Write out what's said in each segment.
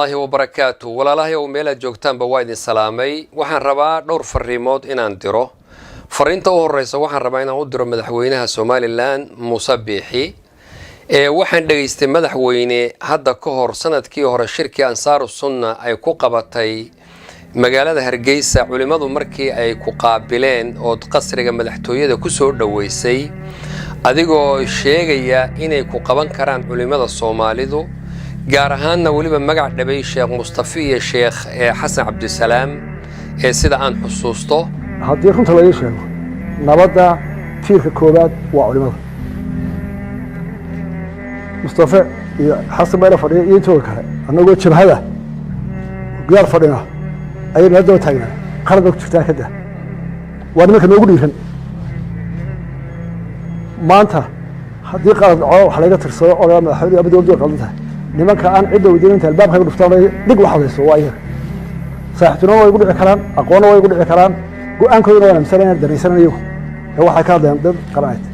الله وبركاته ولا الله يوم ميلا جوجتان بوايد السلامي وحن ربا دور فريمود إن أندره فرينته الرئيس وحن ربا إن أودر مدحوينها سومالي لان مصبيحي وحن دقيست مدحويني هذا كهر سنة كيهر الشركة أنصار السنة أي كوكبتي مقالة هرجيسة علماء مركي أي كقابلين أو تقصر مدحتوية كسر دويسي أديكو شيء إني كقبان كران علماء الصومالي ذو gaarahaanna waliba magac dhabay sheekh Mustafa iyo sheekh Xasan Cabdisalaam sida aan xusuusto haddii runta laga sheego nabadda tiirka koobaad waa culimada Mustafa iyo Xasan bayna fadhiyo iyo inta kale anagoo jabhada gaar fadhina ayay hadda taagnaa qarada ku jirtaa kada waa nimanka noogu dhiiran maanta haddii qalad wax laga tirsado oo madaxweyne abadoodo qaldan nimanka aan cid weydiin inta albaabka ka dhuftaan dhig waxa hayso waa iyaga saaxiibtuna way ugu dhici karaan aqoon way ugu dhici karaan go'aankooda waa namsalayna dareensanayuu waxa ka hadlayaan dad qaraayt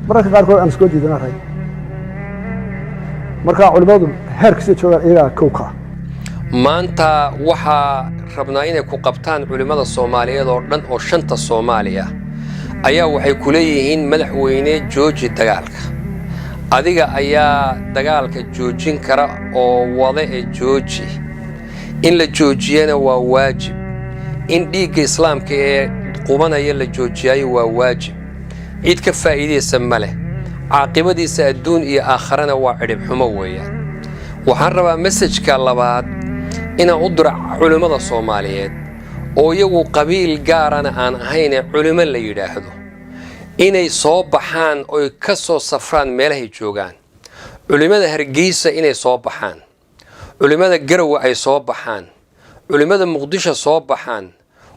marka qaarkood aan isku diidana ray marka culimadu heerkiisa joogaan iyaga kowka maanta waxa rabnaa inay ku qabtaan culimada Soomaaliyeed oo dhan oo shanta Soomaaliya ayaa waxay ku leeyihiin madaxweyne jooji dagaalka adiga ayaa dagaalka joojin kara oo wada jooji in la joojiyana waa waajib in dhiigga islaamka ee qubanaya la joojiyo waa waajib cid ka faa'iideysa male caaqibadiisa adduun iyo aakhirana waa cidhib xumo weeyaan waxaan rabaa message-ka labaad inaan u diro culimada Soomaaliyeed oo iyagu qabiil gaarana aan ahayn culimo la yiraahdo inay soo baxaan oo ka soo safraan meelaha ay joogaan culimada Hargeysa inay soo baxaan culimada Garowe ay soo baxaan culimada Muqdisho soo baxaan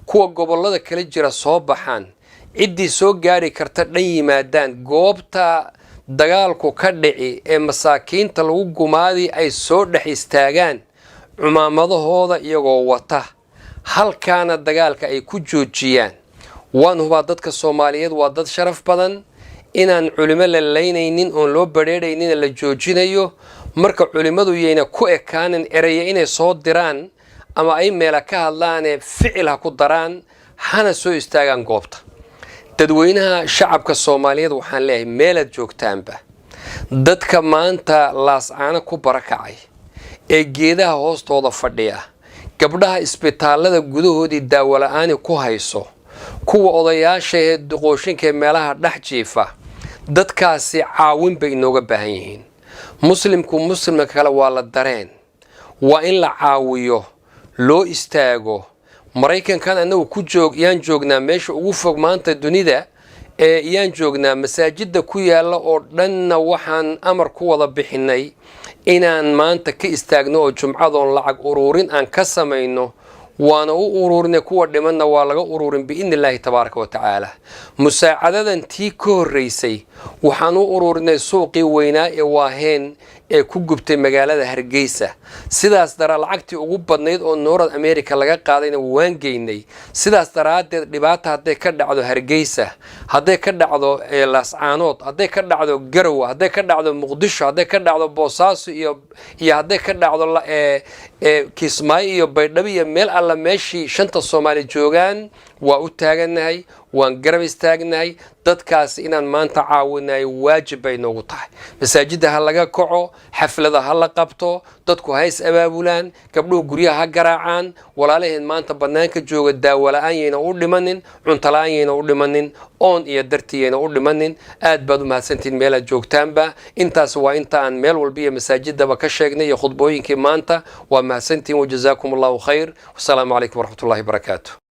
kuwa gobolada kala jira soo baxaan cidii soo gaari karta dhan yimaadaan goobta dagaalku ka dhici ee masaakiinta lagu gumaadi ay soo dhex istaagaan cumaamadahooda iyagoo wata halkaana dagaalka ay ku joojiyaan waan hubaa dadka Soomaaliyeed waa dad sharaf badan inaan culimo la leynaynin oo loo bareeraynin la joojinayo marka culimadu yeena ku ekaanin eraya inay soo diraan ama ay meel ka hadlaan ficil ha ku daraan hana soo istaagaan goobta dadweynaha shacabka Soomaaliyeed waxaan leeyahay meel aad joogtaanba dadka maanta laascaana ku barakacay ee geedaha hoostooda fadhiya gabdhaha isbitaalada gudahoodii daawo la'aan ku hayso kuwa odayaasha ee qooshinka meelaha dhex jiifa dadkaasi caawin bay inooga baahan yihiin muslimka kale waa la dareen waa in la caawiyo loo istaago Mareykankan anagu ku joognaa meesha ugu fog maanta dunida ee joognaa masaajidda ku yaala oo dhanna waxaan amar ku wada bixinay inaan maanta ka istaagno oo jumcadoon lacag ururin aan ka sameeyno وانا أورورنا كوا دمنا ولا أورورن بإذن الله تبارك وتعالى مساعدة تيكو رئيسي وحنو أورورنا سوقي ويناء واهن كوجبت مجالات هرجيسة سداس درا العقد أوروبا نيد أو نور أمريكا لقى قاعدين وين جيني سداس درا دبعت هذا كذا عدو هرجيسة هذا كذا عدو لاسعانات هذا كذا عدو جرو هذا كذا عدو مقدش هذا كذا عدو بوساس يا هذا كذا عدو كيسماي يبيدبي ميل على ماشي شنطة الصومالي جوجان وأتاجناي وانقرب استاجناي dadkaas inaan maanta caawinay waajib bay noogu tahay masaajidda laga kaco xafladaha la qabto dadku hays abaabulaan gabdhuhu guryaha garaacaan walaalaheen maanta banaanka jooga daawo la'aan u dhimanin cunto la'aan u dhimanin oon iyo dartiina u dhimanin aad baad u mahadsantiin meel aad joogtaanba intaas waa inta aan meel walba iyo masaajidaba ka sheegnay iyo khudbooyinkii maanta waa mahadsantiin wajazaakumullahu khayr wassalaamu calaykum waraxmatullaahi wabarakaatuh